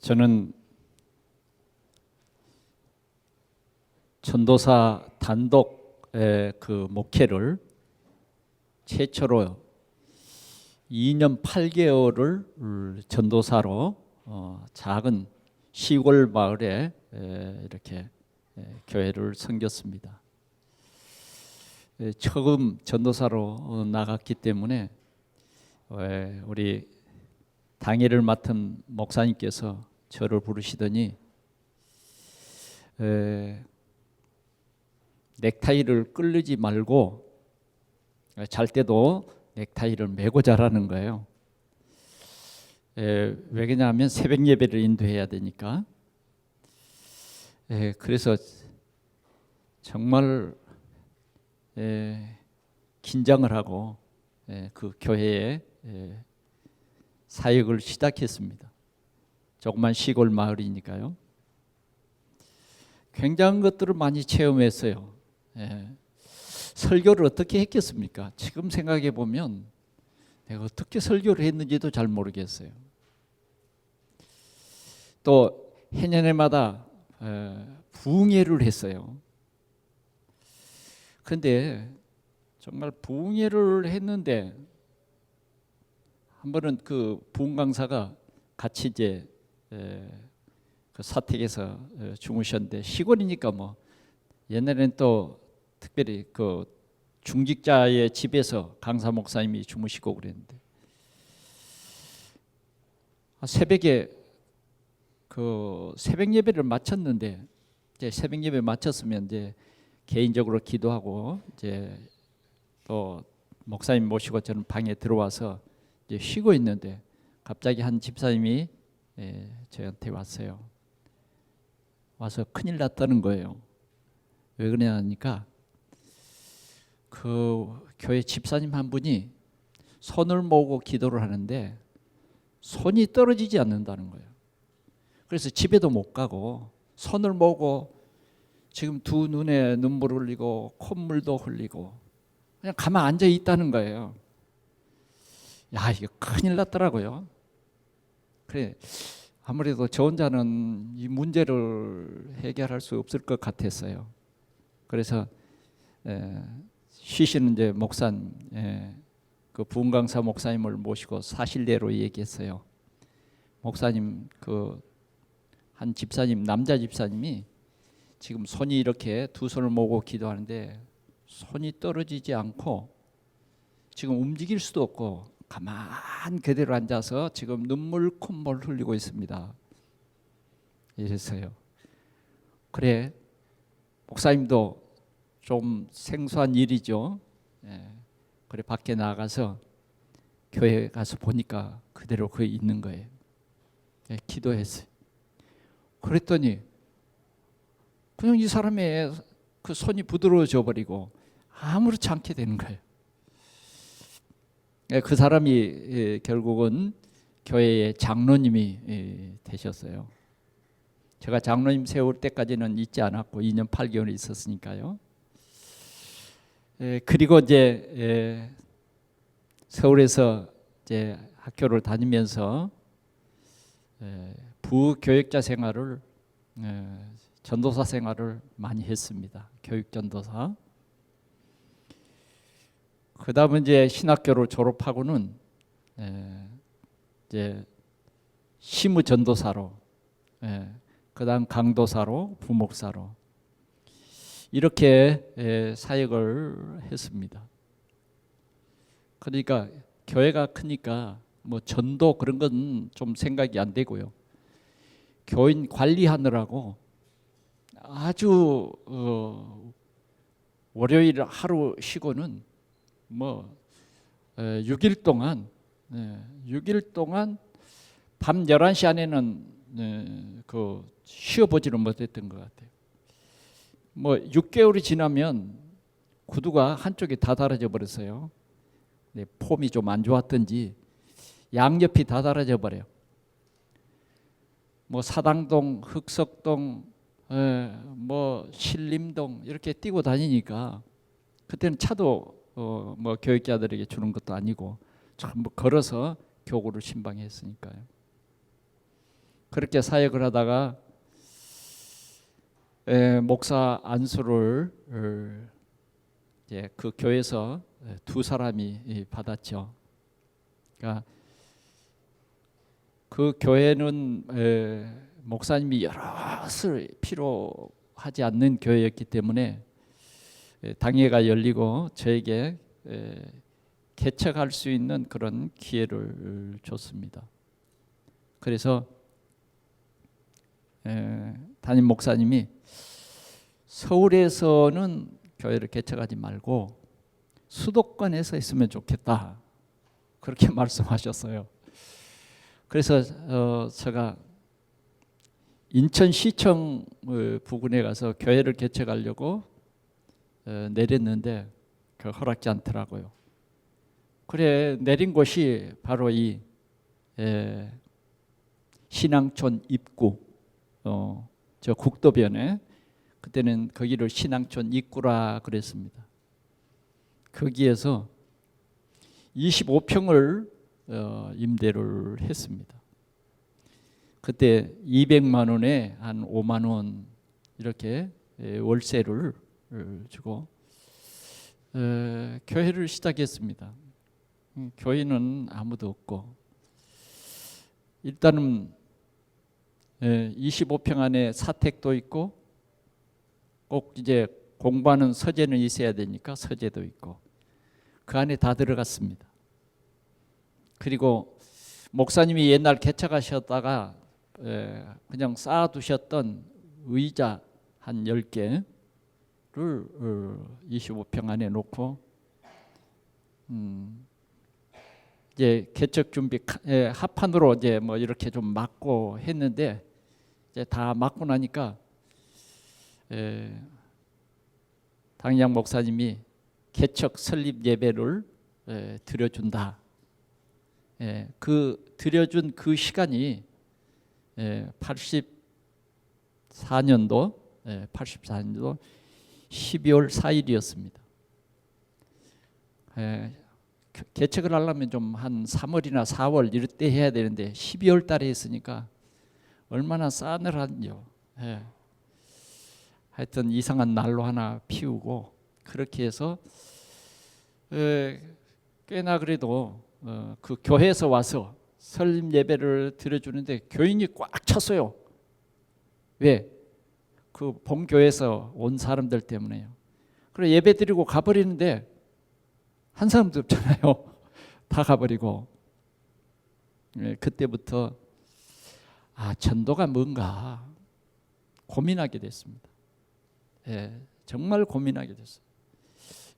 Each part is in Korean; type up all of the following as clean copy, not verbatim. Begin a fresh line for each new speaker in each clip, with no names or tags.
저는 전도사 단독의 그 목회를 최초로 2년 8개월을 전도사로 작은 시골 마을에 이렇게 교회를 섬겼습니다. 처음 전도사로 나갔기 때문에 우리 당회를 맡은 목사님께서 저를 부르시더니 넥타이를 끌리지 말고 잘 때도 넥타이를 메고 자라는 거예요. 왜 그러냐면 새벽 예배를 인도해야 되니까. 그래서 정말 긴장을 하고 그 교회에 사역을 시작했습니다. 조그만 시골 마을이니까요. 굉장한 것들을 많이 체험했어요. 설교를 어떻게 했겠습니까? 지금 생각해 보면 내가 어떻게 설교를 했는지도 잘 모르겠어요. 또 해년에마다 부흥회를 했어요. 그런데 정말 부흥회를 했는데 한 번은 그 부흥 강사가 같이 이제 그 사택에서 주무셨는데 시골이니까 뭐 옛날에는 또 특별히 그 중직자의 집에서 강사 목사님이 주무시고 그랬는데 새벽에 그 새벽 예배를 마쳤는데 이제 새벽 예배 마쳤으면 이제 개인적으로 기도하고 이제 또 목사님 모시고 저는 방에 들어와서 이제 쉬고 있는데 갑자기 한 집사님이 저한테 왔어요. 와서 큰일 났다는 거예요. 왜 그러냐니까 그 교회 집사님 한 분이 손을 모으고 기도를 하는데 손이 떨어지지 않는다는 거예요. 그래서 집에도 못 가고 손을 모으고 지금 두 눈에 눈물을 흘리고 콧물도 흘리고 그냥 가만 앉아 있다는 거예요. 야, 이거 큰일 났더라고요. 그래, 아무래도 저 혼자는 이 문제를 해결할 수 없을 것 같았어요. 그래서 쉬시는 이제 목사님, 그 부흥 강사 목사님을 모시고 사실대로 얘기했어요. 목사님, 그 한 집사님, 남자 집사님이 지금 손이 이렇게 두 손을 모으고 기도하는데 손이 떨어지지 않고 지금 움직일 수도 없고 가만 그대로 앉아서 지금 눈물 콧물 흘리고 있습니다. 이랬어요. 그래, 목사님도 좀 생소한 일이죠. 그래 밖에 나가서 교회 가서 보니까 그대로 거기 있는 거예요. 기도했어요. 그랬더니 그냥 이 사람의 그 손이 부드러워져 버리고 아무렇지 않게 되는 거예요. 그 사람이 결국은 교회의 장로님이 되셨어요. 제가 장로님 세울 때까지는 있지 않았고 2년 8개월 있었으니까요. 그리고 이제 서울에서 이제 학교를 다니면서 부교역자 생활을 전도사 생활을 많이 했습니다. 교육 전도사. 그다음에 이제 신학교를 졸업하고는 이제 시무 전도사로, 그다음 강도사로, 부목사로 이렇게 사역을 했습니다. 그러니까 교회가 크니까 뭐 전도 그런 건 좀 생각이 안 되고요. 교인 관리하느라고 아주 월요일 하루 쉬고는 뭐 6일 동안 6일 동안 밤 11시 안에는 그 쉬어보지는 못했던 것 같아요. 뭐 6개월이 지나면 구두가 한쪽이 다 닳아져 버렸어요. 폼이 좀 안 좋았던지 양옆이 다 닳아져 버려요. 뭐 사당동, 흑석동, 뭐 신림동 이렇게 뛰고 다니니까 그때는 차도 뭐 교육자들에게 주는 것도 아니고 전부 걸어서 교구를 신방했으니까요. 그렇게 사역을 하다가 목사 안수를 이제 그 교회에서 두 사람이 받았죠. 그러니까 그 교회는 목사님이 여럿을 필요하지 않는 교회였기 때문에 당회가 열리고 저에게 개척할 수 있는 그런 기회를 줬습니다. 그래서 담임 목사님이 서울에서는 교회를 개척하지 말고 수도권에서 했으면 좋겠다, 그렇게 말씀하셨어요. 그래서 제가 인천시청 부근에 가서 교회를 개척하려고 내렸는데 그 허락지 않더라고요. 그래 내린 곳이 바로 이 신앙촌 입구, 저 국도변에, 그때는 거기를 신앙촌 입구라 그랬습니다. 거기에서 25평을 임대를 했습니다. 그때 200만 원에 한 5만 원 이렇게 월세를 주고 교회를 시작했습니다. 교회는 아무도 없고, 일단은 25평 안에 사택도 있고, 꼭 이제 공부하는 서재는 있어야 되니까 서재도 있고, 그 안에 다 들어갔습니다. 그리고 목사님이 옛날 개척하셨다가 그냥 쌓아두셨던 의자 한 10개를 25평 안에 놓고 이제 개척 준비 합판으로 이제 뭐 이렇게 좀 막고 했는데, 이제 다 막고 나니까 당양 목사님이 개척 설립 예배를 드려준다. 그 드려준 그 시간이 84년도 12월 4일이었습니다. 개척을 하려면 좀 한 3월이나 4월 이럴 때 해야 되는데 12월 달에 했으니까 얼마나 싸늘한요. 하여튼 이상한 난로 하나 피우고 그렇게 해서 꽤나 그래도 그 교회에서 와서 설립 예배를 드려주는데 교인이 꽉 찼어요. 왜? 그 본교회에서 온 사람들 때문에요. 그래 예배 드리고 가버리는데 한 사람도 없잖아요. 다 가버리고. 그때부터 전도가 뭔가 고민하게 됐습니다. 정말 고민하게 됐어요.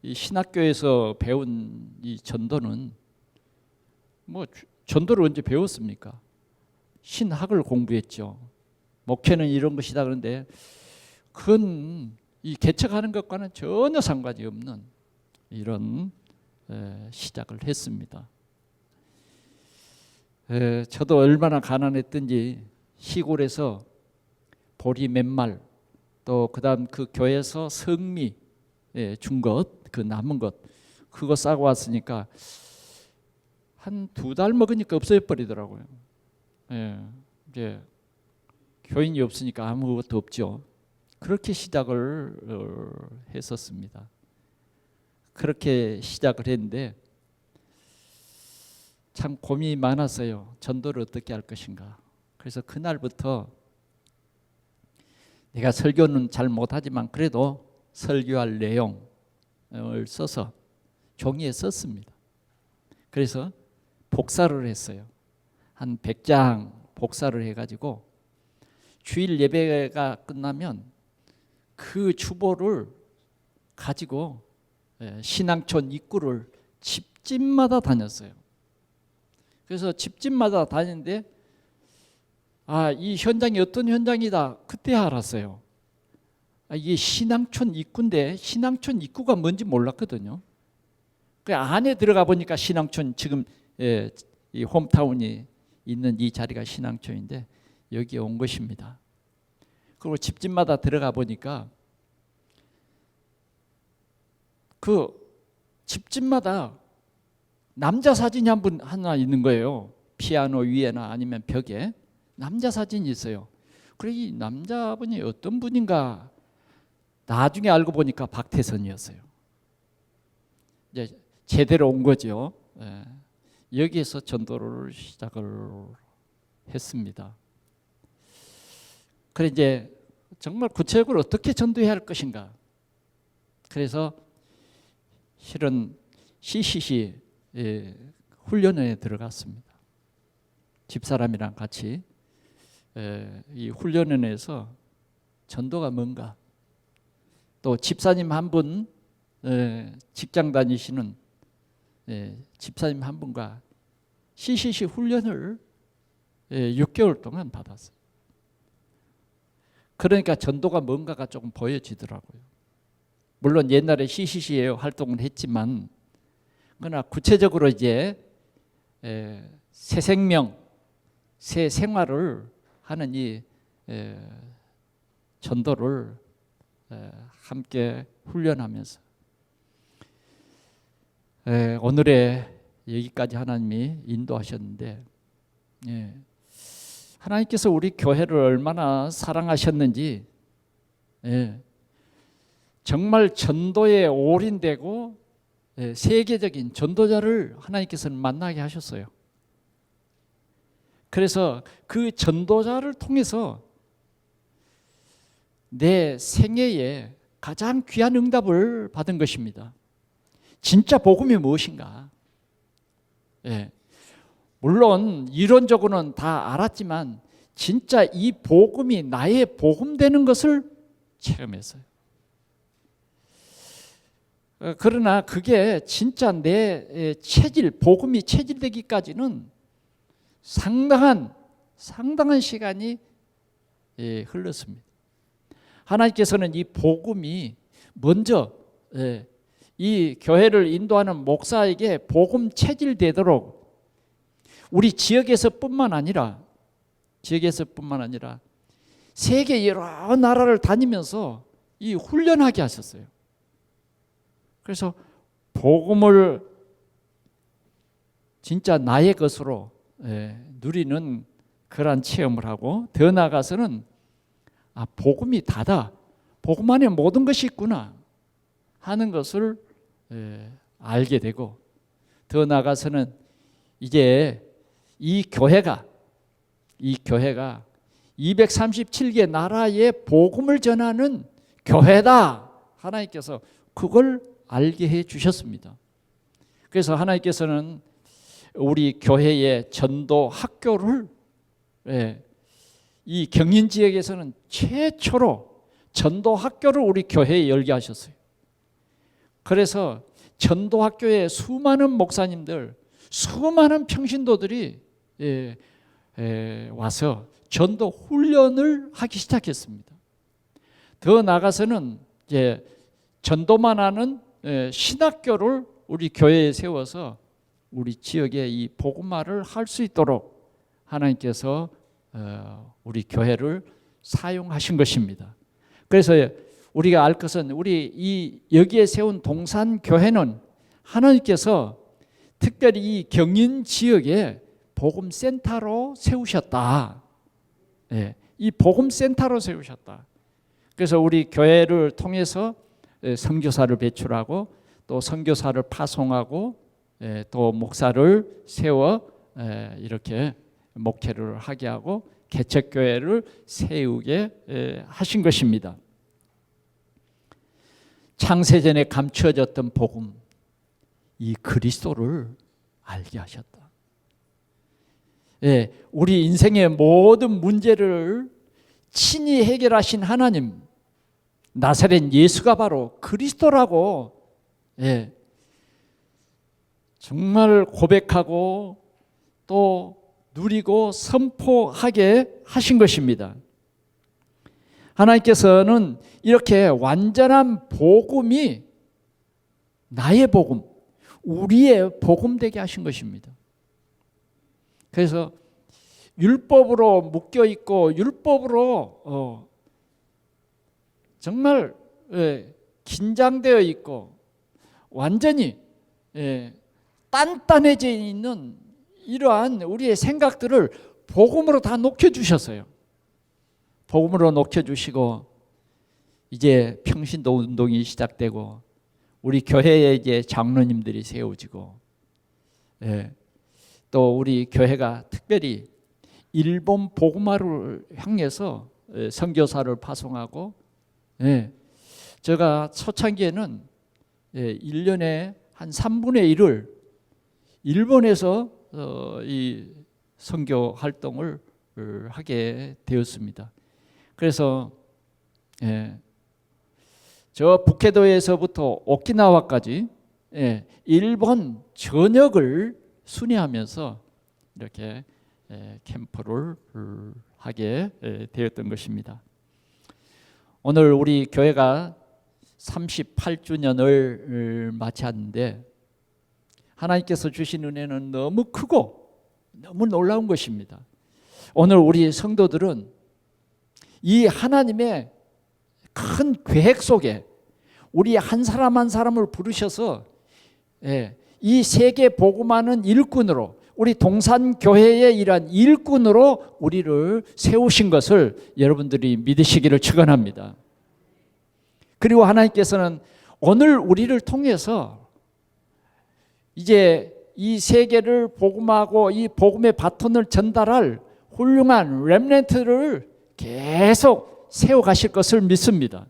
이 신학교에서 배운 이 전도는 뭐 전도를 언제 배웠습니까? 신학을 공부했죠. 목회는 이런 것이다 그런데 그건 이 개척하는 것과는 전혀 상관이 없는 이런 시작을 했습니다. 저도 얼마나 가난했던지 시골에서 보리 몇 말, 또 그다음 그 교회에서 성미 준 것, 그 남은 것 그거 싸고 왔으니까 한 2달 먹으니까 없어져 버리더라고요. 이제 교인이 없으니까 아무것도 없죠. 그렇게 시작을 했었습니다. 그렇게 시작을 했는데 참 고민이 많았어요. 전도를 어떻게 할 것인가. 그래서 그날부터 내가 설교는 잘 못하지만 그래도 설교할 내용을 써서 종이에 썼습니다. 그래서 복사를 했어요. 한 100장 복사를 해가지고 주일 예배가 끝나면 그 주보를 가지고 신앙촌 입구를 집집마다 다녔어요. 그래서 집집마다 다니는데 이 현장이 어떤 현장이다 그때 알았어요. 이게 신앙촌 입구인데 신앙촌 입구가 뭔지 몰랐거든요. 그 안에 들어가 보니까 신앙촌, 지금 이 홈타운이 있는 이 자리가 신앙촌인데 여기에 온 것입니다. 그리고 집집마다 들어가 보니까 그 집집마다 남자 사진이 하나 있는 거예요. 피아노 위에나 아니면 벽에 남자 사진이 있어요. 그래 이 남자분이 어떤 분인가 나중에 알고 보니까 박태선이었어요. 이제 제대로 온 거죠. 예. 여기에서 전도를 시작을 했습니다. 그래 이제 정말 구체적으로 어떻게 전도해야 할 것인가. 그래서 실은 CCC 훈련에 들어갔습니다. 집사람이랑 같이 이 훈련원에서 전도가 뭔가, 또 집사님 한 분, 직장 다니시는 집사님 한 분과 CCC 훈련을 6개월 동안 받았어요. 그러니까 전도가 뭔가가 조금 보여지더라고요. 물론 옛날에 CCC에 활동을 했지만, 그러나 구체적으로 이제 새 생명, 새 생활을 하는 이 전도를 함께 훈련하면서 오늘의 여기까지 하나님이 인도하셨는데, 하나님께서 우리 교회를 얼마나 사랑하셨는지, 정말 전도에 올인되고 세계적인 전도자를 하나님께서는 만나게 하셨어요. 그래서 그 전도자를 통해서 내 생애에 가장 귀한 응답을 받은 것입니다. 진짜 복음이 무엇인가? 물론 이론적으로는 다 알았지만 진짜 이 복음이 나의 복음 되는 것을 체험했어요. 그러나 그게 진짜 내 체질, 복음이 체질되기까지는 상당한 시간이 흘렀습니다. 하나님께서는 이 복음이 먼저 이 교회를 인도하는 목사에게 복음 체질되도록 우리 지역에서뿐만 아니라 세계 여러 나라를 다니면서 이 훈련하게 하셨어요. 그래서 복음을 진짜 나의 것으로 누리는 그러한 체험을 하고, 더 나아가서는 복음이 다다, 복음 안에 모든 것이 있구나 하는 것을 알게 되고, 더 나아가서는 이제 이 교회가 237개 나라에 복음을 전하는 교회다, 하나님께서 그걸 알게 해 주셨습니다. 그래서 하나님께서는 우리 교회의 전도 학교를 이 경인 지역에서는 최초로 전도 학교를 우리 교회에 열게 하셨어요. 그래서 전도 학교에 수많은 목사님들, 수많은 평신도들이 와서 전도 훈련을 하기 시작했습니다. 더 나아가서는 이제 전도만 하는 신학교를 우리 교회에 세워서 우리 지역에 이 복음화를 할 수 있도록 하나님께서 우리 교회를 사용하신 것입니다. 그래서 우리가 알 것은 우리 이 여기에 세운 동산교회는 하나님께서 특별히 이 경인 지역에 복음센터로 세우셨다. 이 복음센터로 세우셨다. 그래서 우리 교회를 통해서 선교사를 배출하고, 또 선교사를 파송하고, 또 목사를 세워 이렇게 목회를 하게 하고 개척교회를 세우게 하신 것입니다. 창세전에 감추어졌던 복음, 이 그리스도를 알게 하셨다. 우리 인생의 모든 문제를 친히 해결하신 하나님, 나사렛 예수가 바로 그리스도라고 정말 고백하고 또 누리고 선포하게 하신 것입니다. 하나님께서는 이렇게 완전한 복음이 나의 복음, 우리의 복음 되게 하신 것입니다. 그래서 율법으로 묶여 있고 율법으로 정말 긴장되어 있고 완전히 단단해져 있는 이러한 우리의 생각들을 복음으로 다 녹여주셨어요. 복음으로 녹여주시고 이제 평신도 운동이 시작되고 우리 교회에 이제 장로님들이 세워지고, 예, 또 우리 교회가 특별히 일본 복음화를 향해서 선교사를 파송하고, 예, 제가 초창기에는 1년에 한 3분의 1을 일본에서 이 선교 활동을 하게 되었습니다. 그래서 저 북해도에서부터 오키나와까지 일본 전역을 순회하면서 이렇게 캠프를 하게 되었던 것입니다. 오늘 우리 교회가 38주년을 맞이하는데 하나님께서 주신 은혜는 너무 크고 너무 놀라운 것입니다. 오늘 우리 성도들은 이 하나님의 큰 계획 속에 우리 한 사람 한 사람을 부르셔서 이 세계 복음하는 일꾼으로, 우리 동산교회의 이러한 일꾼으로 우리를 세우신 것을 여러분들이 믿으시기를 축원합니다. 그리고 하나님께서는 오늘 우리를 통해서 이제 이 세계를 복음하고 이 복음의 바톤을 전달할 훌륭한 렘넌트를 계속 세워가실 것을 믿습니다.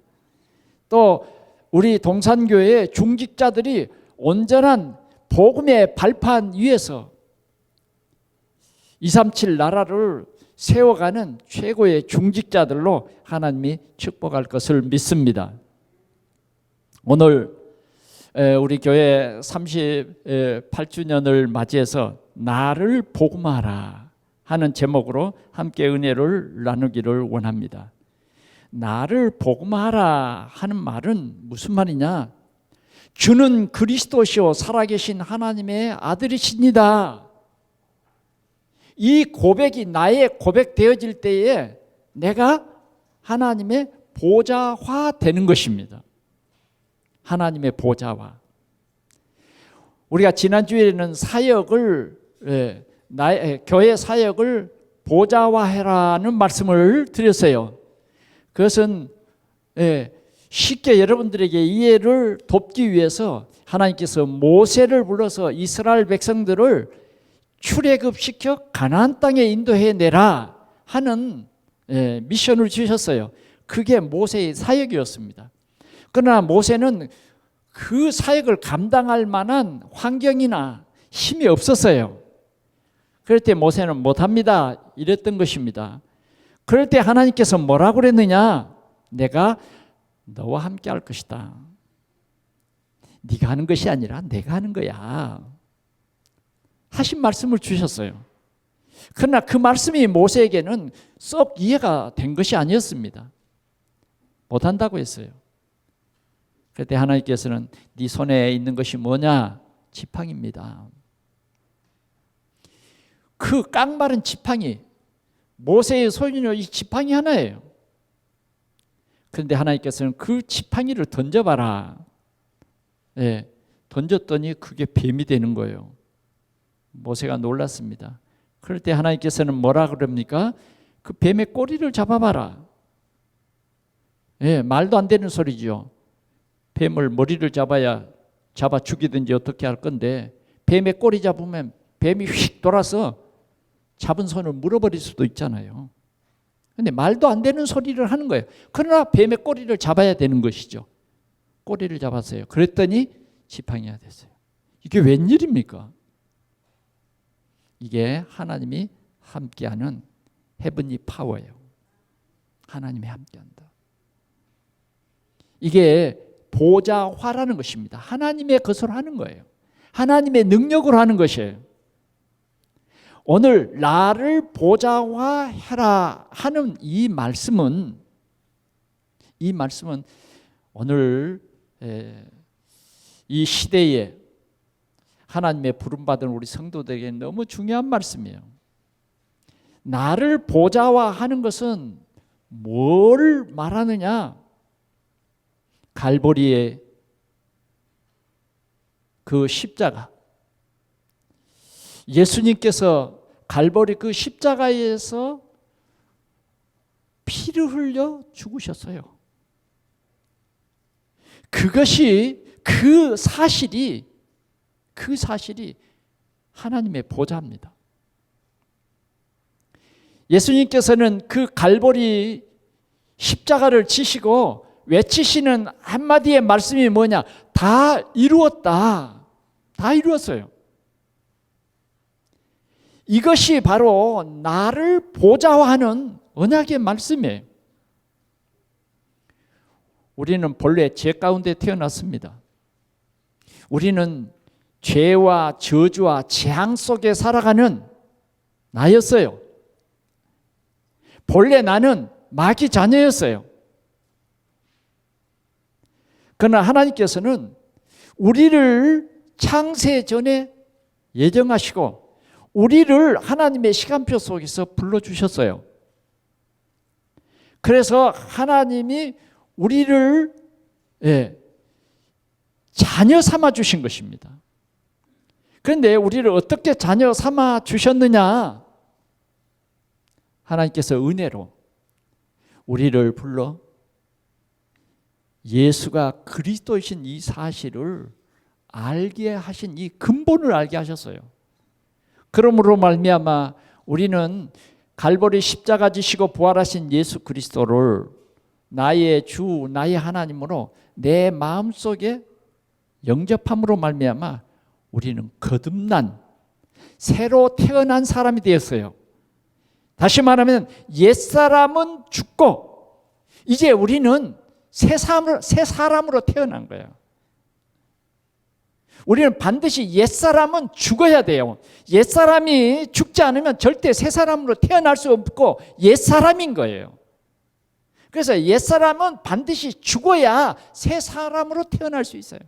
또 우리 동산교회의 중직자들이 온전한 복음의 발판 위에서 237 나라를 세워가는 최고의 중직자들로 하나님이 축복할 것을 믿습니다. 오늘 우리 교회 38주년을 맞이해서 나를 복음하라 하는 제목으로 함께 은혜를 나누기를 원합니다. 나를 복음하라 하는 말은 무슨 말이냐? 주는 그리스도시요 살아계신 하나님의 아들이십니다. 이 고백이 나의 고백되어질 때에 내가 하나님의 보좌화 되는 것입니다. 하나님의 보좌화. 우리가 지난주에는 사역을 교회 사역을 보좌화해라는 말씀을 드렸어요. 그것은 쉽게 여러분들에게 이해를 돕기 위해서 하나님께서 모세를 불러서 이스라엘 백성들을 출애굽시켜 가나안 땅에 인도해 내라 하는 미션을 주셨어요. 그게 모세의 사역이었습니다. 그러나 모세는 그 사역을 감당할 만한 환경이나 힘이 없었어요. 그럴 때 모세는 못합니다 이랬던 것입니다. 그럴 때 하나님께서 뭐라고 그랬느냐? 내가 너와 함께 할 것이다. 네가 하는 것이 아니라 내가 하는 거야 하신 말씀을 주셨어요. 그러나 그 말씀이 모세에게는 썩 이해가 된 것이 아니었습니다. 못한다고 했어요. 그때 하나님께서는 네 손에 있는 것이 뭐냐? 지팡이입니다. 그 깡마른 지팡이, 모세의 손이요 이 지팡이 하나예요. 그런데 하나님께서는 그 지팡이를 던져봐라. 던졌더니 그게 뱀이 되는 거예요. 모세가 놀랐습니다. 그럴 때 하나님께서는 뭐라 그럽니까? 그 뱀의 꼬리를 잡아봐라. 말도 안 되는 소리죠. 뱀을 머리를 잡아야 잡아 죽이든지 어떻게 할 건데 뱀의 꼬리 잡으면 뱀이 휙 돌아서 잡은 손을 물어버릴 수도 있잖아요. 그런데 말도 안 되는 소리를 하는 거예요. 그러나 뱀의 꼬리를 잡아야 되는 것이죠. 꼬리를 잡았어요. 그랬더니 지팡이가 됐어요. 이게 웬일입니까? 이게 하나님이 함께하는 헤븐리 파워예요. 하나님이 함께한다. 이게 보좌화라는 것입니다. 하나님의 것을 하는 거예요. 하나님의 능력으로 하는 것이에요. 오늘 나를 보좌화해라 하는 이 말씀은 오늘 이 시대에 하나님의 부름받은 우리 성도들에게 너무 중요한 말씀이에요. 나를 보좌화하는 것은 뭘 말하느냐? 갈보리의 그 십자가, 예수님께서 갈보리 그 십자가에서 피를 흘려 죽으셨어요. 그것이 그 사실이 하나님의 보좌입니다. 예수님께서는 그 갈보리 십자가를 지시고 외치시는 한마디의 말씀이 뭐냐? 다 이루었다. 다 이루었어요. 이것이 바로 나를 보좌화하는 언약의 말씀이에요. 우리는 본래 죄 가운데 태어났습니다. 우리는 죄와 저주와 재앙 속에 살아가는 나였어요. 본래 나는 마귀 자녀였어요. 그러나 하나님께서는 우리를 창세 전에 예정하시고 우리를 하나님의 시간표 속에서 불러주셨어요. 그래서 하나님이 우리를 자녀 삼아 주신 것입니다. 그런데 우리를 어떻게 자녀 삼아 주셨느냐? 하나님께서 은혜로 우리를 불러 예수가 그리스도이신 이 사실을 알게 하신 이 근본을 알게 하셨어요. 그러므로 말미암아 우리는 갈보리 십자가 지시고 부활하신 예수 그리스도를 나의 주, 나의 하나님으로 내 마음속에 영접함으로 말미암아 우리는 거듭난 새로 태어난 사람이 되었어요. 다시 말하면 옛사람은 죽고 이제 우리는 새 사람으로 태어난 거예요. 우리는 반드시 옛사람은 죽어야 돼요. 옛사람이 죽지 않으면 절대 새 사람으로 태어날 수 없고 옛사람인 거예요. 그래서 옛사람은 반드시 죽어야 새 사람으로 태어날 수 있어요.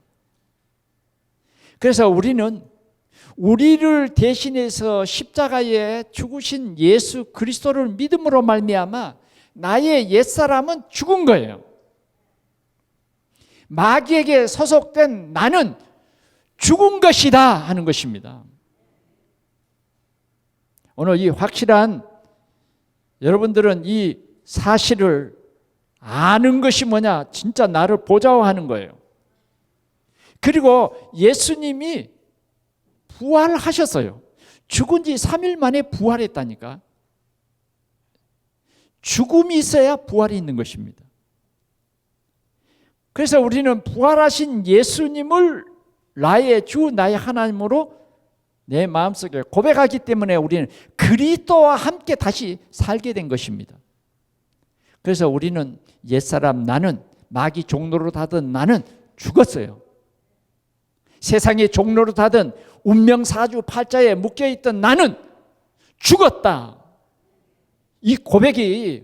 그래서 우리는 우리를 대신해서 십자가에 죽으신 예수 그리스도를 믿음으로 말미암아 나의 옛사람은 죽은 거예요. 마귀에게 소속된 나는 죽은 것이다 하는 것입니다. 오늘 이 확실한 여러분들은 이 사실을 아는 것이 뭐냐? 진짜 나를 보좌화하는 거예요. 그리고 예수님이 부활하셨어요. 죽은 지 3일 만에 부활했다니까. 죽음이 있어야 부활이 있는 것입니다. 그래서 우리는 부활하신 예수님을 나의 주, 나의 하나님으로 내 마음속에 고백하기 때문에 우리는 그리스도와 함께 다시 살게 된 것입니다. 그래서 우리는 옛사람 나는 마귀 종로로 하던 나는 죽었어요. 세상의 종로로 하던 운명사주 팔자에 묶여있던 나는 죽었다. 이 고백이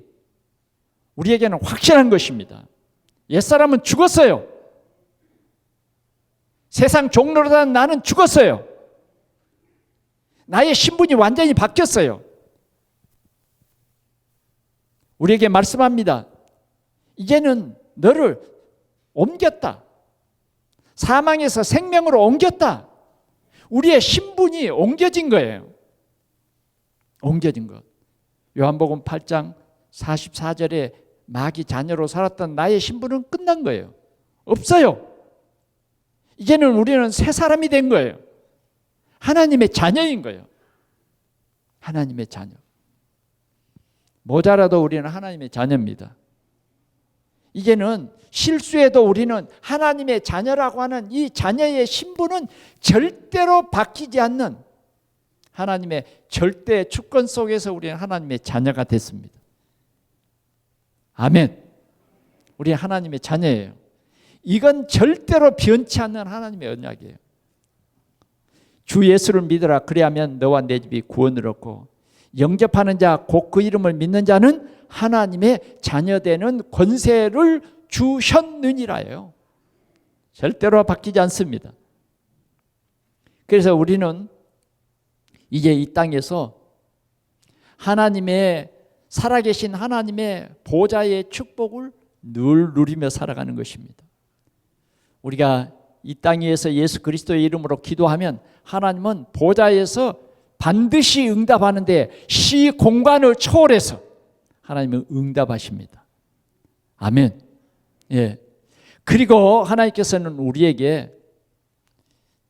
우리에게는 확실한 것입니다. 옛사람은 죽었어요. 세상 종로로 단 나는 죽었어요. 나의 신분이 완전히 바뀌었어요. 우리에게 말씀합니다. 이제는 너를 옮겼다. 사망에서 생명으로 옮겼다. 우리의 신분이 옮겨진 거예요. 옮겨진 것. 요한복음 8장 44절에 마귀 자녀로 살았던 나의 신분은 끝난 거예요. 없어요. 이제는 우리는 새 사람이 된 거예요. 하나님의 자녀인 거예요. 하나님의 자녀. 모자라도 우리는 하나님의 자녀입니다. 이제는 실수해도 우리는 하나님의 자녀라고 하는 이 자녀의 신분은 절대로 바뀌지 않는 하나님의 절대 주권 속에서 우리는 하나님의 자녀가 됐습니다. 아멘. 우리 하나님의 자녀예요. 이건 절대로 변치 않는 하나님의 언약이에요. 주 예수를 믿으라. 그리하면 너와 내 집이 구원을 얻고 영접하는 자 곧 그 이름을 믿는 자는 하나님의 자녀되는 권세를 주셨느니라요. 절대로 바뀌지 않습니다. 그래서 우리는 이제 이 땅에서 하나님의 살아계신 하나님의 보좌의 축복을 늘 누리며 살아가는 것입니다. 우리가 이 땅 위에서 예수 그리스도의 이름으로 기도하면 하나님은 보좌에서 반드시 응답하는데 시공간을 초월해서 하나님은 응답하십니다. 아멘. 예. 그리고 하나님께서는 우리에게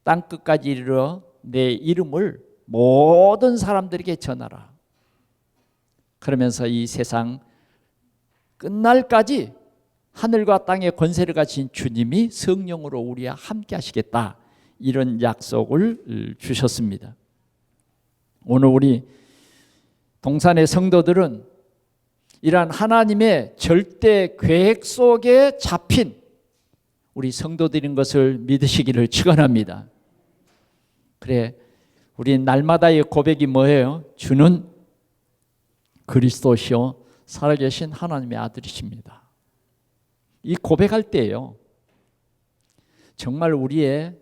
땅끝까지 이르러 내 이름을 모든 사람들에게 전하라. 그러면서 이 세상 끝날까지 하늘과 땅의 권세를 가진 주님이 성령으로 우리와 함께 하시겠다, 이런 약속을 주셨습니다. 오늘 우리 동산의 성도들은 이러한 하나님의 절대 계획 속에 잡힌 우리 성도들인 것을 믿으시기를 축원합니다. 그래, 우리 날마다의 고백이 뭐예요? 주는 그리스도시요 살아계신 하나님의 아들이십니다. 이 고백할 때요, 정말 우리의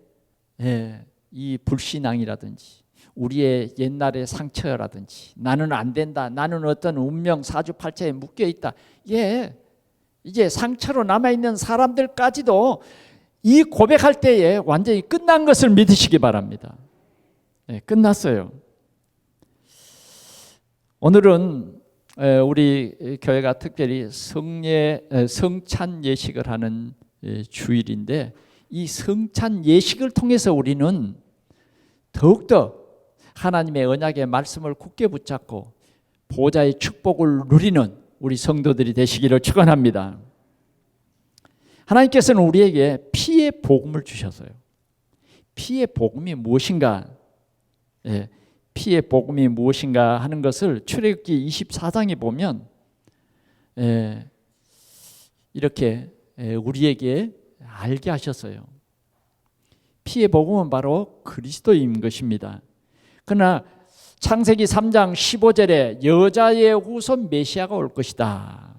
이 불신앙이라든지 우리의 옛날의 상처라든지 나는 안 된다, 나는 어떤 운명 사주팔자에 묶여있다, 이제 상처로 남아있는 사람들까지도 이 고백할 때에 완전히 끝난 것을 믿으시기 바랍니다. 끝났어요. 오늘은 우리 교회가 특별히 성찬 예식을 하는 주일인데, 이 성찬 예식을 통해서 우리는 더욱더 하나님의 언약의 말씀을 굳게 붙잡고 보좌의 축복을 누리는 우리 성도들이 되시기를 축원합니다. 하나님께서는 우리에게 피의 복음을 주셨어요. 피의 복음이 무엇인가? 피의 복음이 무엇인가 하는 것을 출애굽기 24장에 보면 이렇게 우리에게 알게 하셨어요. 피의 복음은 바로 그리스도인 것입니다. 그러나 창세기 3장 15절에 여자의 후손 메시아가 올 것이다.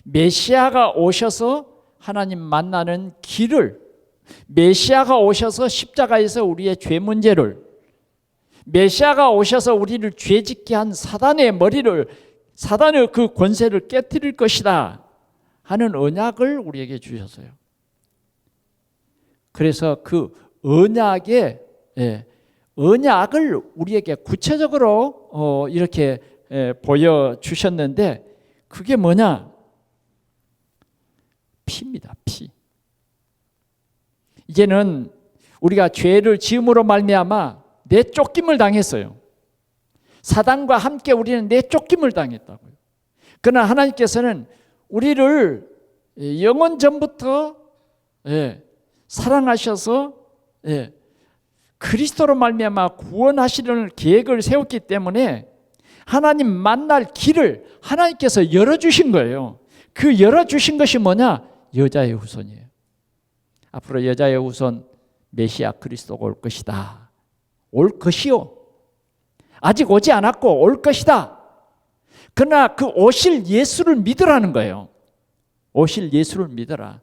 메시아가 오셔서 하나님 만나는 길을, 메시아가 오셔서 십자가에서 우리의 죄 문제를, 메시아가 오셔서 우리를 죄짓게 한 사단의 머리를, 사단의 그 권세를 깨뜨릴 것이다 하는 언약을 우리에게 주셨어요. 그래서 그 언약을 우리에게 구체적으로 이렇게 보여주셨는데, 그게 뭐냐? 피입니다. 피. 이제는 우리가 죄를 지음으로 말미암아 내쫓김을 당했어요. 사단과 함께 우리는 내쫓김을 당했다고요. 그러나 하나님께서는 우리를 영원 전부터 사랑하셔서 그리스도로 말미암아 구원하시려는 계획을 세웠기 때문에 하나님 만날 길을 하나님께서 열어주신 거예요. 그 열어주신 것이 뭐냐? 여자의 후손이에요. 앞으로 여자의 후손 메시아 그리스도가 올 것이다. 올 것이요. 아직 오지 않았고 올 것이다. 그러나 그 오실 예수를 믿으라는 거예요. 오실 예수를 믿어라.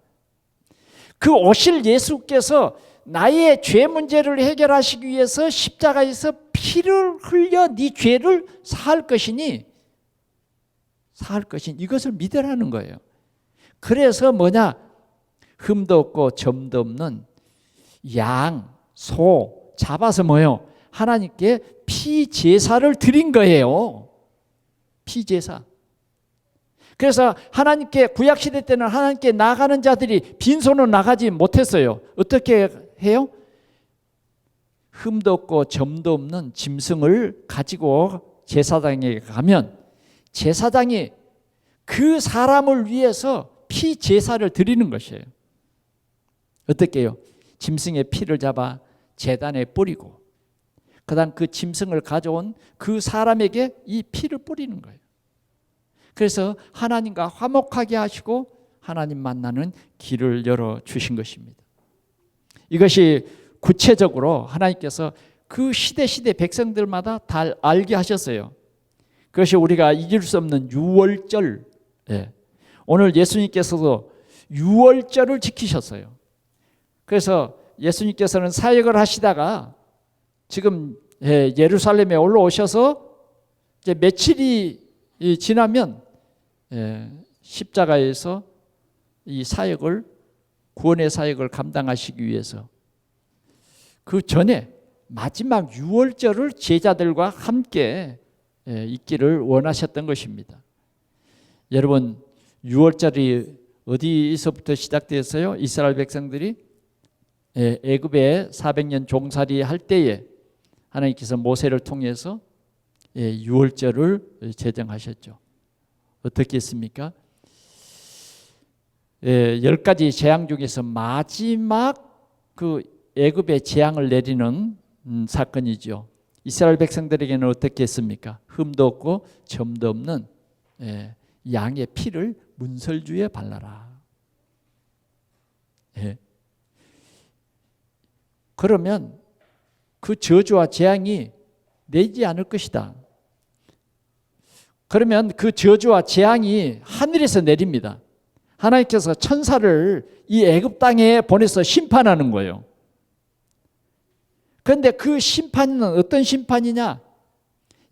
그 오실 예수께서 나의 죄 문제를 해결하시기 위해서 십자가에서 피를 흘려 네 죄를 사할 것이니 이것을 믿으라는 거예요. 그래서 뭐냐? 흠도 없고 점도 없는 양, 소 잡아서 뭐요? 하나님께 피제사를 드린 거예요. 피제사. 그래서 하나님께, 구약시대 때는 하나님께 나가는 자들이 빈손으로 나가지 못했어요. 어떻게 해요? 흠도 없고 점도 없는 짐승을 가지고 제사장에게 가면 제사장이 그 사람을 위해서 피제사를 드리는 것이에요. 어떻게 해요? 짐승의 피를 잡아 제단에 뿌리고 그다음 그 짐승을 가져온 그 사람에게 이 피를 뿌리는 거예요. 그래서 하나님과 화목하게 하시고 하나님 만나는 길을 열어주신 것입니다. 이것이 구체적으로 하나님께서 그 시대 백성들마다 다 알게 하셨어요. 그것이 우리가 잊을 수 없는 유월절. 오늘 예수님께서도 유월절을 지키셨어요. 그래서 예수님께서는 사역을 하시다가 지금 예루살렘에 올라오셔서 이제 며칠이 지나면 십자가에서 이 사역을, 구원의 사역을 감당하시기 위해서 그 전에 마지막 유월절을 제자들과 함께 있기를 원하셨던 것입니다. 여러분, 유월절이 어디서부터 시작되었어요? 이스라엘 백성들이 애굽에 400년 종살이 할 때에 하나님께서 모세를 통해서 유월절을 제정하셨죠. 어떻게 했습니까? 10가지 재앙 중에서 마지막 그 애굽에 재앙을 내리는 사건이죠. 이스라엘 백성들에게는 어떻게 했습니까? 흠도 없고 점도 없는 양의 피를 문설주에 발라라. 그러면 그 저주와 재앙이 내지 않을 것이다. 그러면 그 저주와 재앙이 하늘에서 내립니다. 하나님께서 천사를 이 애굽 땅에 보내서 심판하는 거예요. 그런데 그 심판은 어떤 심판이냐?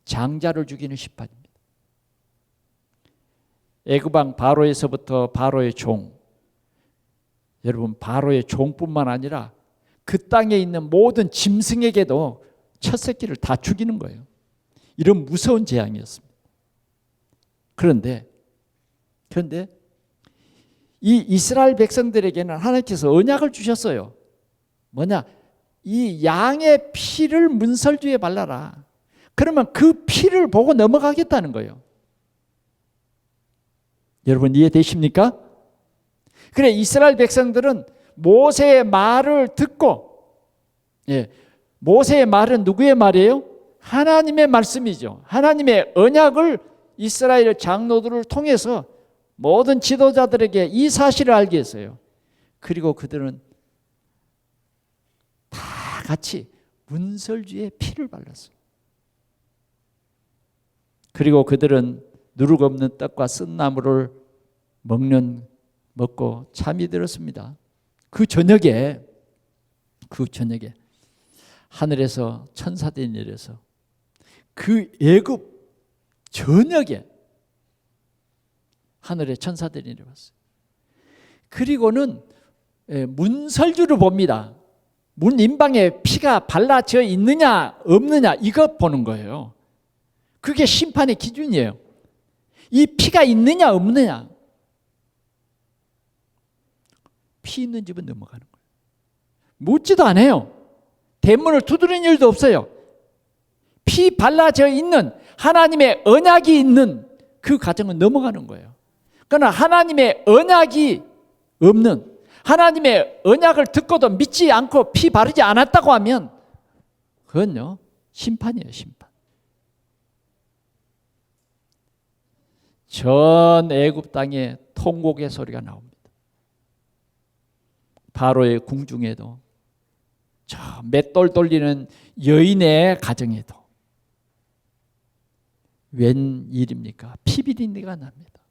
장자를 죽이는 심판입니다. 애굽 왕 바로에서부터 바로의 종, 여러분 바로의 종뿐만 아니라 그 땅에 있는 모든 짐승에게도 첫 새끼를 다 죽이는 거예요. 이런 무서운 재앙이었습니다. 그런데 이 이스라엘 백성들에게는 하나님께서 언약을 주셨어요. 뭐냐? 이 양의 피를 문설주에 발라라. 그러면 그 피를 보고 넘어가겠다는 거예요. 여러분 이해되십니까? 그래, 이스라엘 백성들은 모세의 말을 듣고, 모세의 말은 누구의 말이에요? 하나님의 말씀이죠. 하나님의 언약을 이스라엘 장로들을 통해서 모든 지도자들에게 이 사실을 알게 했어요. 그리고 그들은 다 같이 문설주에 피를 발랐어요. 그리고 그들은 누룩 없는 떡과 쓴 나물을 먹고 잠이 들었습니다. 그 저녁에 하늘에서 천사들이 내려서 그 애굽 저녁에 하늘에 천사들이 내려왔어요. 그리고는 문설주를 봅니다. 문 임방에 피가 발라져 있느냐 없느냐 이것 보는 거예요. 그게 심판의 기준이에요. 이 피가 있느냐 없느냐. 피 있는 집은 넘어가는 거예요. 묻지도 않아요. 대문을 두드리는 일도 없어요. 피 발라져 있는 하나님의 언약이 있는 그 가정은 넘어가는 거예요. 그러나 하나님의 언약이 없는, 하나님의 언약을 듣고도 믿지 않고 피 바르지 않았다고 하면 그건요 심판이에요. 심판. 전 애굽 땅에 통곡의 소리가 나옵니다. 바로의 궁중에도, 저 맷돌 돌리는 여인의 가정에도 웬일입니까? 피비린내가 납니다.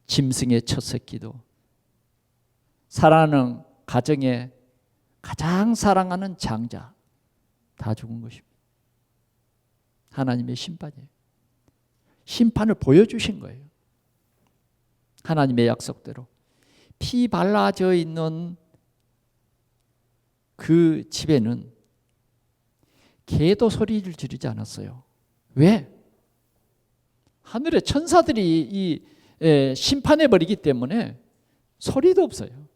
짐승의 첫 새끼도, 사랑하는 가정에 가장 사랑하는 장자 다 죽은 것입니다. 하나님의 심판이에요. 심판을 보여주신 거예요. 하나님의 약속대로 피 발라져 있는 그 집에는 개도 소리를 지르지 않았어요. 왜? 하늘의 천사들이 이 심판해 버리기 때문에 소리도 없어요.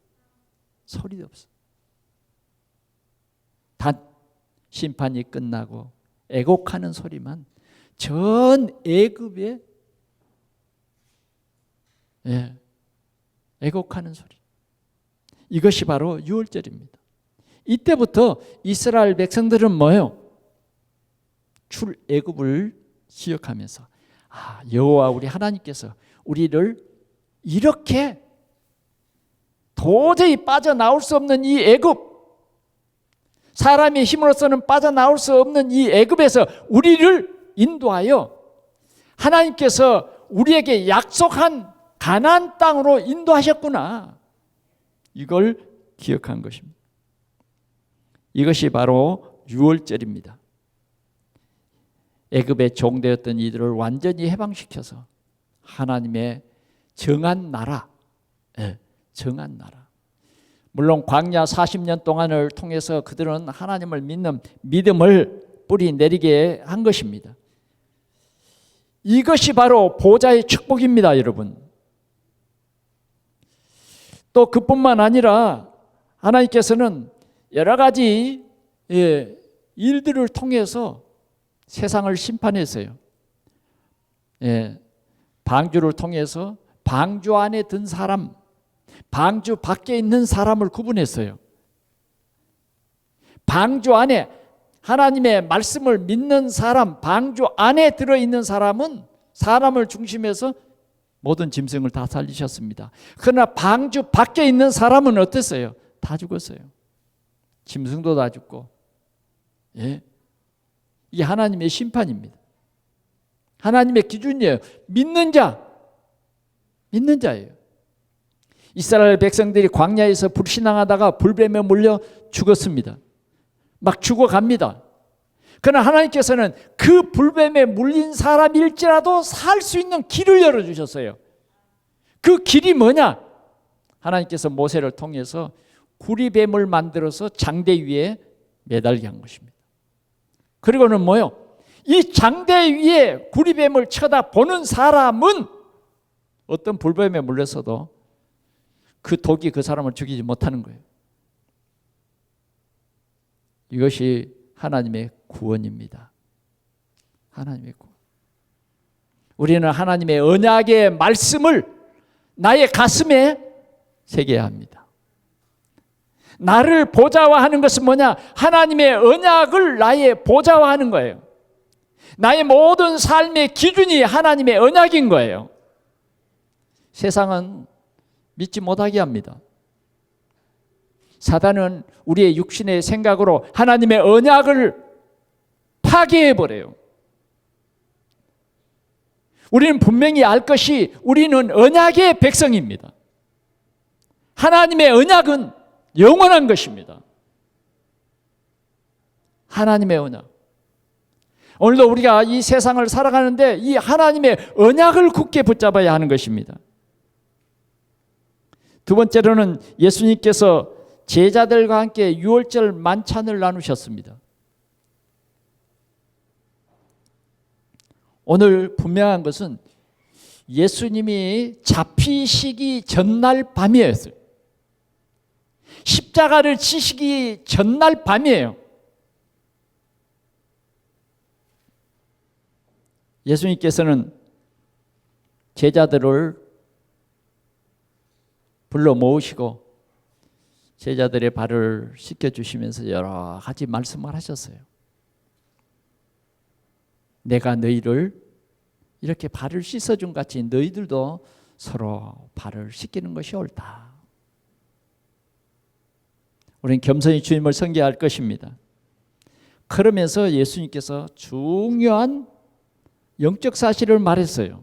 소리도 없어요. 단 심판이 끝나고 애곡하는 소리만 전 애굽에 애곡하는 소리. 이것이 바로 유월절입니다. 이때부터 이스라엘 백성들은 뭐예요? 출애굽을 기억하면서 여호와 우리 하나님께서 우리를 이렇게 도저히 빠져나올 수 없는 이 애굽, 사람의 힘으로서는 빠져나올 수 없는 이 애굽에서 우리를 인도하여 하나님께서 우리에게 약속한 가나안 땅으로 인도하셨구나. 이걸 기억한 것입니다. 이것이 바로 유월절입니다. 애굽의 종되었던 이들을 완전히 해방시켜서 하나님의 정한 나라, 정한 나라. 물론 광야 40년 동안을 통해서 그들은 하나님을 믿는 믿음을 뿌리 내리게 한 것입니다. 이것이 바로 보좌의 축복입니다, 여러분. 또 그뿐만 아니라 하나님께서는 여러 가지 일들을 통해서 세상을 심판했어요. 방주를 통해서 방주 안에 든 사람, 방주 밖에 있는 사람을 구분했어요. 방주 안에 하나님의 말씀을 믿는 사람, 방주 안에 들어있는 사람은 사람을 중심해서 모든 짐승을 다 살리셨습니다. 그러나 방주 밖에 있는 사람은 어땠어요? 다 죽었어요. 짐승도 다 죽고. 이게 하나님의 심판입니다. 하나님의 기준이에요. 믿는 자예요. 이스라엘 백성들이 광야에서 불신앙하다가 불뱀에 물려 죽었습니다. 막 죽어갑니다. 그러나 하나님께서는 그 불뱀에 물린 사람일지라도 살 수 있는 길을 열어주셨어요. 그 길이 뭐냐? 하나님께서 모세를 통해서 구리뱀을 만들어서 장대 위에 매달게 한 것입니다. 그리고는 뭐요? 이 장대 위에 구리뱀을 쳐다보는 사람은 어떤 불뱀에 물렸어도 그 독이 그 사람을 죽이지 못하는 거예요. 이것이 하나님의 구원입니다. 하나님의 구원. 우리는 하나님의 언약의 말씀을 나의 가슴에 새겨야 합니다. 나를 보좌화하는 것은 뭐냐? 하나님의 언약을 나의 보좌화하는 거예요. 나의 모든 삶의 기준이 하나님의 언약인 거예요. 세상은 믿지 못하게 합니다. 사단은 우리의 육신의 생각으로 하나님의 언약을 파괴해버려요. 우리는 분명히 알 것이 우리는 언약의 백성입니다. 하나님의 언약은 영원한 것입니다. 하나님의 언약. 오늘도 우리가 이 세상을 살아가는데 이 하나님의 언약을 굳게 붙잡아야 하는 것입니다. 두 번째로는 예수님께서 제자들과 함께 유월절 만찬을 나누셨습니다. 오늘 분명한 것은 예수님이 잡히시기 전날 밤이었어요. 십자가를 지시기 전날 밤이에요. 예수님께서는 제자들을 불러 모으시고 제자들의 발을 씻겨주시면서 여러 가지 말씀을 하셨어요. 내가 너희를 이렇게 발을 씻어준 같이 너희들도 서로 발을 씻기는 것이 옳다. 우리는 겸손히 주님을 섬겨야 할 것입니다. 그러면서 예수님께서 중요한 영적 사실을 말했어요.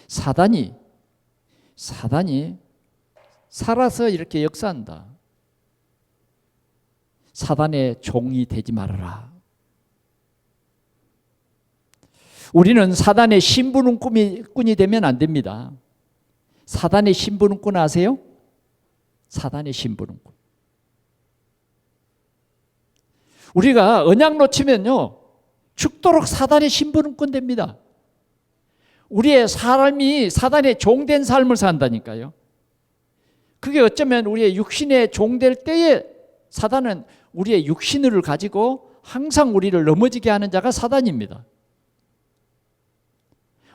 사단이 살아서 이렇게 역사한다. 사단의 종이 되지 말아라. 우리는 사단의 심부름꾼이 되면 안 됩니다. 사단의 심부름꾼 아세요? 사단의 심부름꾼. 우리가 언약 놓치면요 죽도록 사단의 심부름꾼 됩니다. 우리의 삶이 사단의 종된 삶을 산다니까요. 그게 어쩌면 우리의 육신의 종될 때에 사단은 우리의 육신을 가지고 항상 우리를 넘어지게 하는 자가 사단입니다.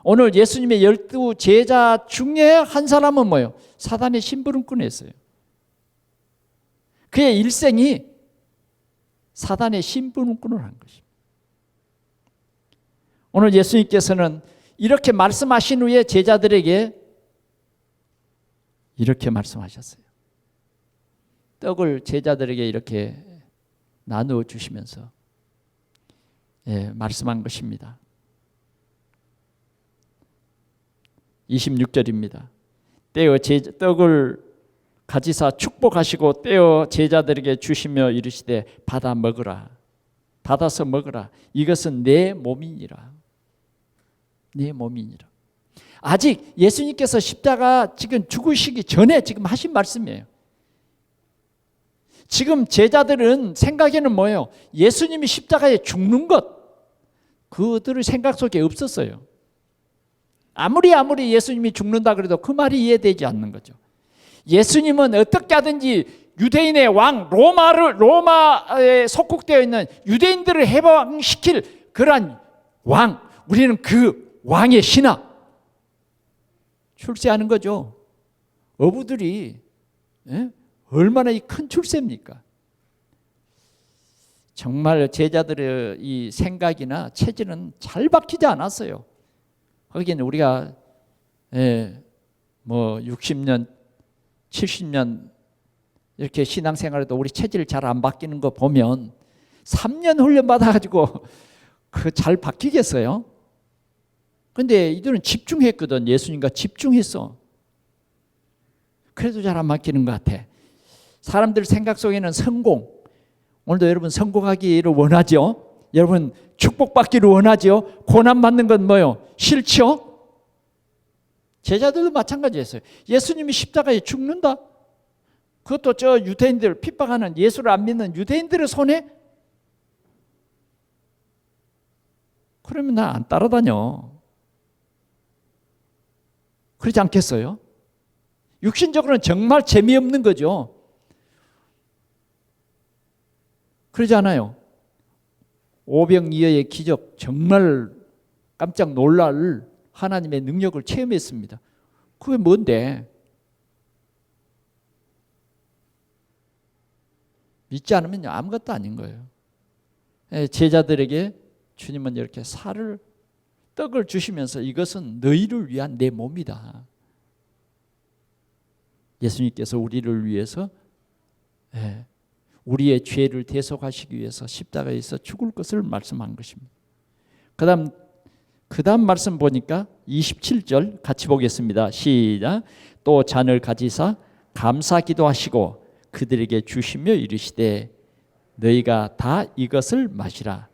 오늘 예수님의 12 제자 중에 한 사람은 뭐예요? 사단의 심부름꾼이었어요. 그의 일생이 사단의 심부름꾼을 한 것입니다. 오늘 예수님께서는 이렇게 말씀하신 후에 제자들에게 이렇게 말씀하셨어요. 떡을 제자들에게 이렇게 나누어 주시면서 말씀한 것입니다. 26절입니다. 떼어 떡을 가지사 축복하시고 떼어 제자들에게 주시며 이르시되 받아 먹으라. 받아서 먹으라. 이것은 내 몸이니라. 내 몸이니라. 아직 예수님께서 십자가 지금 죽으시기 전에 지금 하신 말씀이에요. 지금 제자들은 생각에는 뭐예요? 예수님이 십자가에 죽는 것, 그들의 생각 속에 없었어요. 아무리 예수님이 죽는다 그래도 그 말이 이해되지 않는 거죠. 예수님은 어떻게 하든지 유대인의 왕, 로마에 속국되어 있는 유대인들을 해방시킬 그러한 왕, 우리는 그 왕의 신하 출세하는 거죠. 어부들이 얼마나 큰 출세입니까? 정말 제자들의 이 생각이나 체질은 잘 박히지 않았어요. 거기는 우리가 뭐 60년, 70년 이렇게 신앙생활에도 우리 체질 잘 안 바뀌는 거 보면 3년 훈련 받아가지고 그 잘 바뀌겠어요? 근데 이들은 집중했거든. 예수님과 집중했어. 그래도 잘 안 바뀌는 것 같아. 사람들 생각 속에는 성공, 오늘도 여러분 성공하기를 원하죠? 여러분 축복받기를 원하죠? 고난받는 건 뭐요? 싫죠? 제자들도 마찬가지였어요. 예수님이 십자가에 죽는다? 그것도 저 유대인들 핍박하는, 예수를 안 믿는 유대인들의 손에? 그러면 나 안 따라다녀. 그러지 않겠어요? 육신적으로는 정말 재미없는 거죠. 그러지 않아요? 오병이어의 기적, 정말 깜짝 놀랄 하나님의 능력을 체험했습니다. 그게 뭔데? 믿지 않으면 아무것도 아닌 거예요. 제자들에게 주님은 이렇게 떡을 주시면서 이것은 너희를 위한 내 몸이다. 예수님께서 우리를 위해서 우리의 죄를 대속하시기 위해서 십자가에서 죽을 것을 말씀한 것입니다. 그 다음 말씀 보니까 27절 같이 보겠습니다. 시작. 또 잔을 가지사 감사 기도하시고 그들에게 주시며 이르시되 너희가 다 이것을 마시라.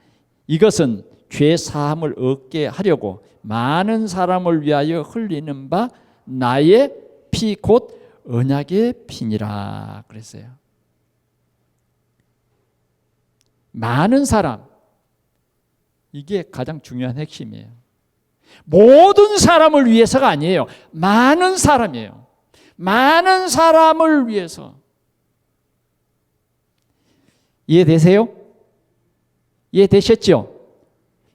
이것은 죄 사함을 얻게 하려고 많은 사람을 위하여 흘리는 바 나의 피 곧 언약의 피니라 그랬어요. 많은 사람, 이게 가장 중요한 핵심이에요. 모든 사람을 위해서가 아니에요. 많은 사람이에요. 많은 사람을 위해서. 이해되세요? 이해되셨죠?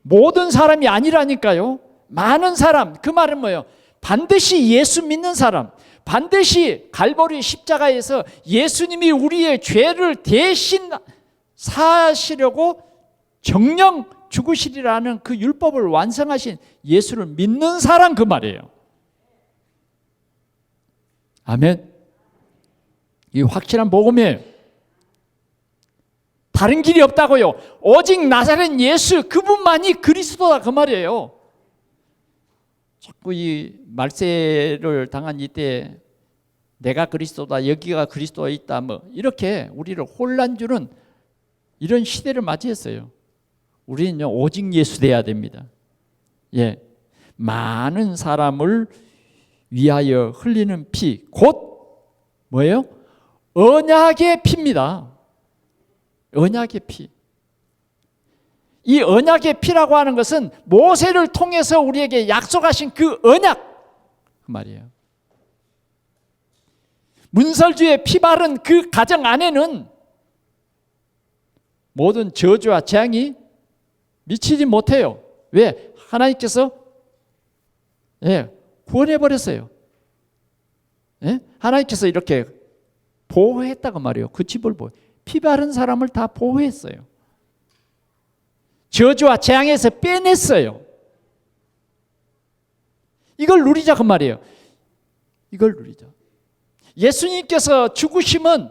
모든 사람이 아니라니까요. 많은 사람, 그 말은 뭐예요? 반드시 예수 믿는 사람, 반드시 갈보리 십자가에서 예수님이 우리의 죄를 대신 사시려고 정령 죽으시리라는 그 율법을 완성하신 예수를 믿는 사람, 그 말이에요. 아멘. 이 확실한 복음이에요. 다른 길이 없다고요. 오직 나사렛 예수 그분만이 그리스도다, 그 말이에요. 자꾸 이 말세를 당한 이때 내가 그리스도다, 여기가 그리스도가 있다, 뭐 이렇게 우리를 혼란 주는 이런 시대를 맞이했어요. 우리는요 오직 예수 돼야 됩니다. 많은 사람을 위하여 흘리는 피, 곧 뭐예요? 언약의 피입니다. 언약의 피. 이 언약의 피라고 하는 것은 모세를 통해서 우리에게 약속하신 그 언약, 그 말이에요. 문설주의 피 바른 그 가정 안에는 모든 저주와 재앙이 미치지 못해요. 왜? 하나님께서 구원해버렸어요. 하나님께서 이렇게 보호했다고 말이에요. 그 집을 피 바른 사람을 다 보호했어요. 저주와 재앙에서 빼냈어요. 이걸 누리자 그 말이에요. 이걸 누리자. 예수님께서 죽으심은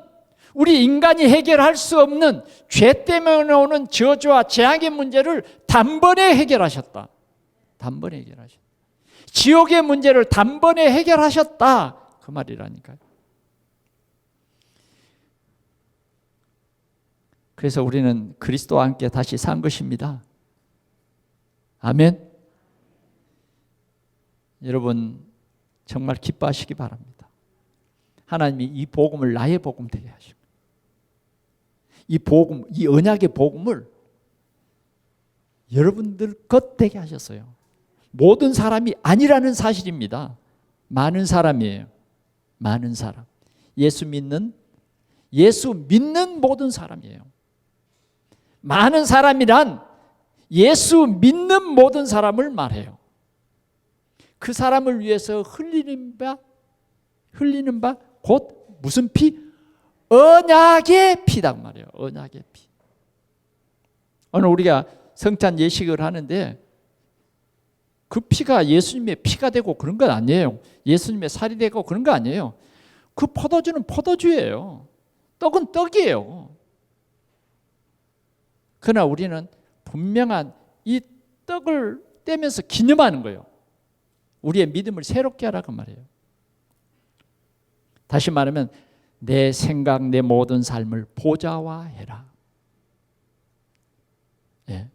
우리 인간이 해결할 수 없는 죄 때문에 오는 저주와 재앙의 문제를 단번에 해결하셨다. 단번에 해결하셨다. 지옥의 문제를 단번에 해결하셨다. 그 말이라니까요. 그래서 우리는 그리스도와 함께 다시 산 것입니다. 아멘. 여러분 정말 기뻐하시기 바랍니다. 하나님이 이 복음을 나의 복음 되게 하시고 이 복음, 이 언약의 복음을 여러분들 것 되게 하셨어요. 모든 사람이 아니라는 사실입니다. 많은 사람이에요. 많은 사람. 예수 믿는 모든 사람이에요. 많은 사람이란 예수 믿는 모든 사람을 말해요. 그 사람을 위해서 흘리는 바 곧 무슨 피? 언약의 피단 말이에요. 언약의 피. 오늘 우리가 성찬 예식을 하는데 그 피가 예수님의 피가 되고 그런 건 아니에요. 예수님의 살이 되고 그런 거 아니에요. 그 포도주는 포도주예요. 떡은 떡이에요. 그러나 우리는 분명한 이 떡을 떼면서 기념하는 거예요. 우리의 믿음을 새롭게 하라고 말해요. 다시 말하면 내 생각, 내 모든 삶을 보좌화해라. 예.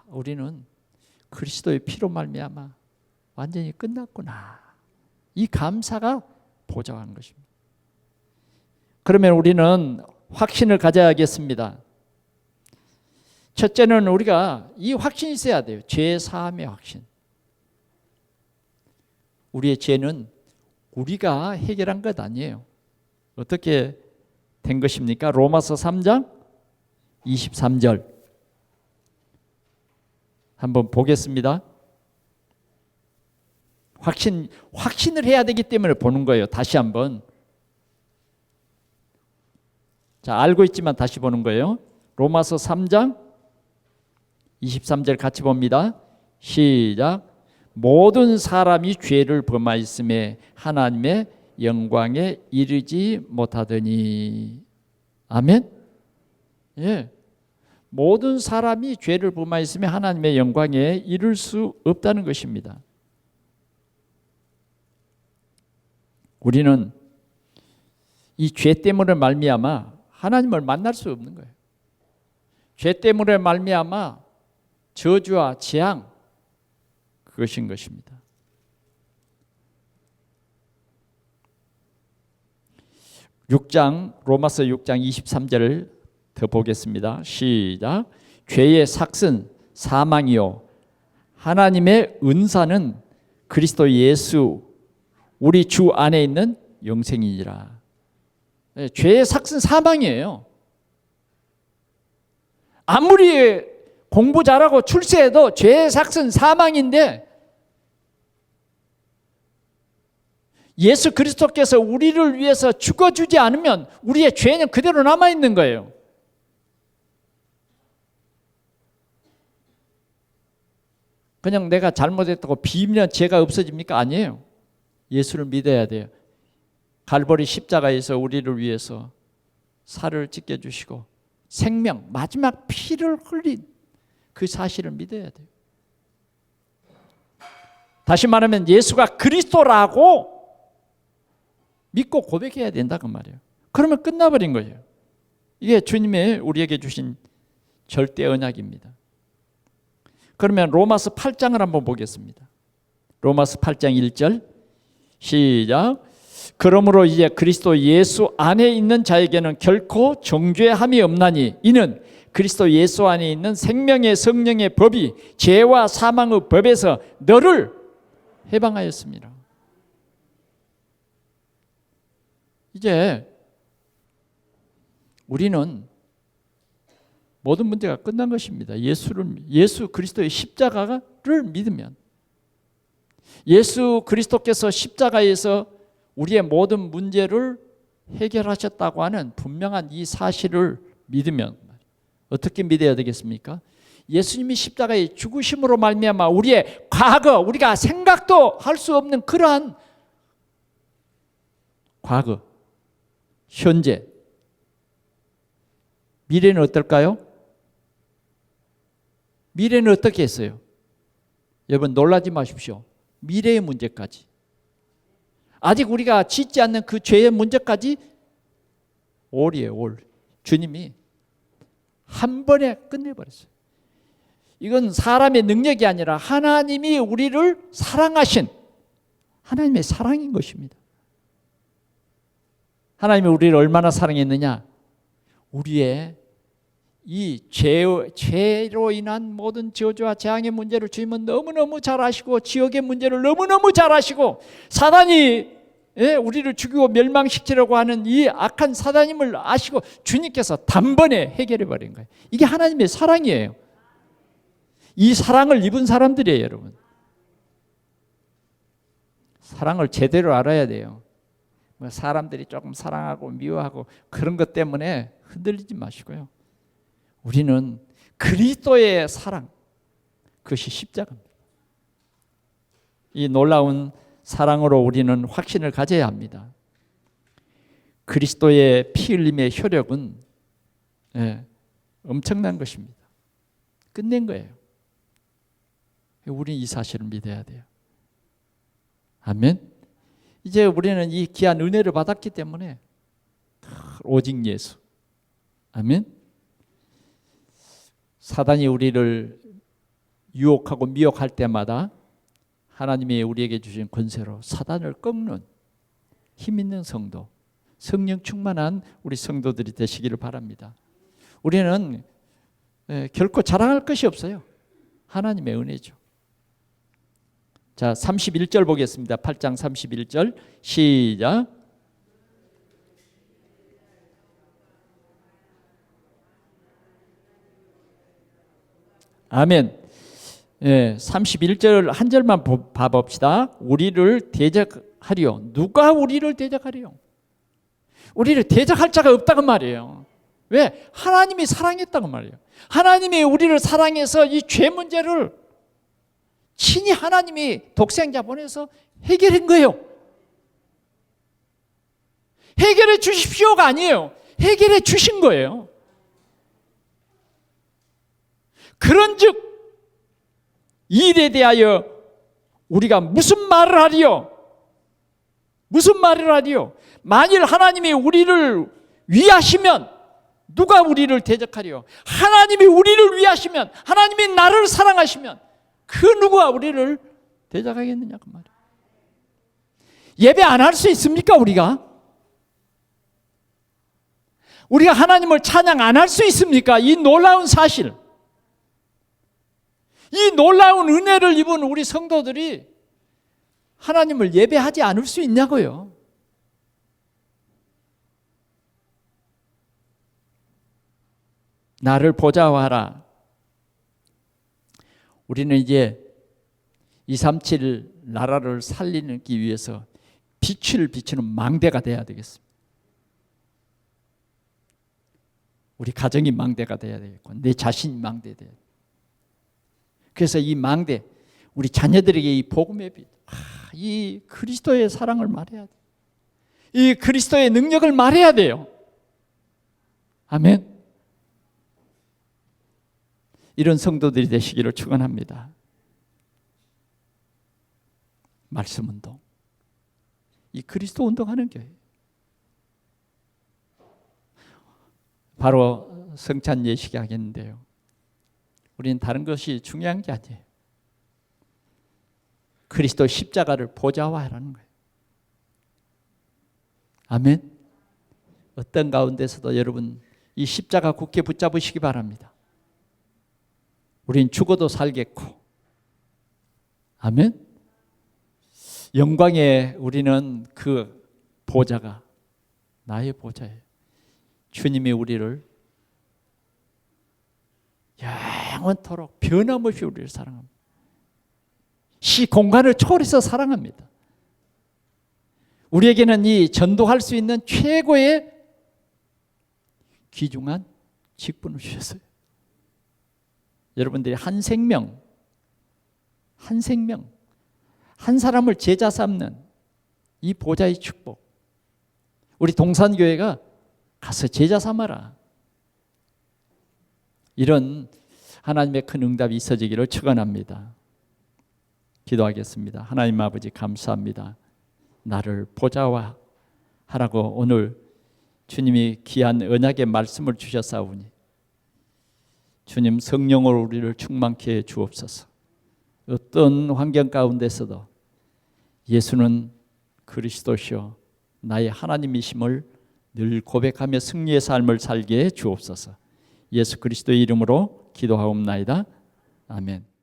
우리는 그리스도의 피로 말미암아 완전히 끝났구나. 이 감사가 보좌한 것입니다. 그러면 우리는 확신을 가져야겠습니다. 첫째는 우리가 이 확신이 있어야 돼요. 죄 사함의 확신. 우리의 죄는 우리가 해결한 것 아니에요. 어떻게 된 것입니까? 로마서 3장 23절 한번 보겠습니다. 확신을 해야 되기 때문에 보는 거예요. 다시 한번. 자, 알고 있지만 다시 보는 거예요. 로마서 3장 23절 같이 봅니다. 시작. 모든 사람이 죄를 범하였음에 하나님의 영광에 이르지 못하더니. 아멘. 예. 모든 사람이 죄를 범하였으면 하나님의 영광에 이를 수 없다는 것입니다. 우리는 이 죄 때문에 말미암아 하나님을 만날 수 없는 거예요. 죄 때문에 말미암아 저주와 재앙, 그것인 것입니다. 로마서 6장 23절을 더 보겠습니다. 시작. 죄의 삭은 사망이요 하나님의 은사는 그리스도 예수 우리 주 안에 있는 영생이니라. 죄의 삭은 사망이에요. 아무리 공부 잘하고 출세해도 죄의 삭은 사망인데 예수 그리스도께서 우리를 위해서 죽어주지 않으면 우리의 죄는 그대로 남아있는 거예요. 그냥 내가 잘못했다고 비밀한 죄가 없어집니까? 아니에요. 예수를 믿어야 돼요. 갈보리 십자가에서 우리를 위해서 살을 찢겨주시고 생명, 마지막 피를 흘린 그 사실을 믿어야 돼요. 다시 말하면 예수가 그리스도라고 믿고 고백해야 된다고 말이에요. 그러면 끝나버린 거예요. 이게 주님의 우리에게 주신 절대 언약입니다. 그러면 로마서 8장을 한번 보겠습니다. 로마서 8장 1절 시작. 그러므로 이제 그리스도 예수 안에 있는 자에게는 결코 정죄함이 없나니 이는 그리스도 예수 안에 있는 생명의 성령의 법이 죄와 사망의 법에서 너를 해방하였습니다. 이제 우리는 모든 문제가 끝난 것입니다. 예수 그리스도의 십자가를 믿으면 예수 그리스도께서 십자가에서 우리의 모든 문제를 해결하셨다고 하는 분명한 이 사실을 믿으면 어떻게 믿어야 되겠습니까? 예수님이 십자가의 죽으심으로 말미암아 우리의 과거, 우리가 생각도 할 수 없는 그러한 과거, 현재, 미래는 어떨까요? 미래는 어떻게 했어요? 여러분 놀라지 마십시오. 미래의 문제까지. 아직 우리가 짓지 않는 그 죄의 문제까지 올이에요, 올. 주님이 한 번에 끝내버렸어요. 이건 사람의 능력이 아니라 하나님이 우리를 사랑하신 하나님의 사랑인 것입니다. 하나님이 우리를 얼마나 사랑했느냐? 우리의 이 죄로 인한 모든 저주와 재앙의 문제를 주님은 너무너무 잘 아시고, 지옥의 문제를 너무너무 잘 아시고, 사단이 우리를 죽이고 멸망시키려고 하는 이 악한 사단임을 아시고 주님께서 단번에 해결해 버린 거예요. 이게 하나님의 사랑이에요. 이 사랑을 입은 사람들이에요, 여러분. 사랑을 제대로 알아야 돼요. 사람들이 조금 사랑하고 미워하고 그런 것 때문에 흔들리지 마시고요. 우리는 그리스도의 사랑, 그것이 십자가입니다. 이 놀라운 사랑으로 우리는 확신을 가져야 합니다. 그리스도의 피 흘림의 효력은 엄청난 것입니다. 끝낸 거예요. 우리는 이 사실을 믿어야 돼요. 아멘. 이제 우리는 이 귀한 은혜를 받았기 때문에 오직 예수. 아멘. 사단이 우리를 유혹하고 미혹할 때마다 하나님이 우리에게 주신 권세로 사단을 꺾는 힘 있는 성도, 성령 충만한 우리 성도들이 되시기를 바랍니다. 우리는 결코 자랑할 것이 없어요. 하나님의 은혜죠. 자, 31절 보겠습니다. 8장 31절 시작. 아멘. 31절 한 절만 봐봅시다. 우리를 대적하리요. 누가 우리를 대적하리요? 우리를 대적할 자가 없다고 말이에요. 왜? 하나님이 사랑했다고 말이에요. 하나님이 우리를 사랑해서 이 죄 문제를 친히 하나님이 독생자 보내서 해결한 거예요. 해결해 주십시오가 아니에요. 해결해 주신 거예요. 그런즉 이 일에 대하여 우리가 무슨 말을 하리요? 무슨 말을 하리요? 만일 하나님이 우리를 위하시면 누가 우리를 대적하리요? 하나님이 우리를 위하시면, 하나님이 나를 사랑하시면 그 누가 우리를 대적하겠느냐 그 말이에요. 예배 안 할 수 있습니까? 우리가 하나님을 찬양 안 할 수 있습니까? 이 놀라운 사실, 이 놀라운 은혜를 입은 우리 성도들이 하나님을 예배하지 않을 수 있냐고요. 나를 보좌하라. 우리는 이제 237 나라를 살리기 위해서 빛을 비추는 망대가 돼야 되겠습니다. 우리 가정이 망대가 돼야 되겠고, 내 자신이 망대 돼야 되겠고. 그래서 이 망대, 우리 자녀들에게 이 복음의 빛, 이 그리스도의 사랑을 말해야 돼요. 이 그리스도의 능력을 말해야 돼요. 아멘. 이런 성도들이 되시기를 축원합니다. 말씀 운동, 이 그리스도 운동하는 교회, 바로 성찬 예식이 하겠는데요. 우리는 다른 것이 중요한 게 아니에요. 그리스도 십자가를 보좌화하라는 거예요. 아멘. 어떤 가운데서도 여러분 이 십자가 굳게 붙잡으시기 바랍니다. 우린 죽어도 살겠고, 아멘. 영광에 우리는 그 보좌가 나의 보좌예요. 주님이 우리를 영원토록 변함없이 우리를 사랑합니다. 시 공간을 초월해서 사랑합니다. 우리에게는 이 전도할 수 있는 최고의 귀중한 직분을 주셨어요. 여러분들이 한 생명, 한 사람을 제자 삼는 이 보좌의 축복, 우리 동산교회가 가서 제자 삼아라, 이런 하나님의 큰 응답이 있어지기를 축원합니다. 기도하겠습니다. 하나님 아버지 감사합니다. 나를 보좌화하라고 오늘 주님이 귀한 언약의 말씀을 주셨사오니 주님 성령으로 우리를 충만케 해 주옵소서. 어떤 환경 가운데서도 예수는 그리스도시요 나의 하나님이심을 늘 고백하며 승리의 삶을 살게 해 주옵소서. 예수 그리스도의 이름으로 기도하옵나이다. 아멘.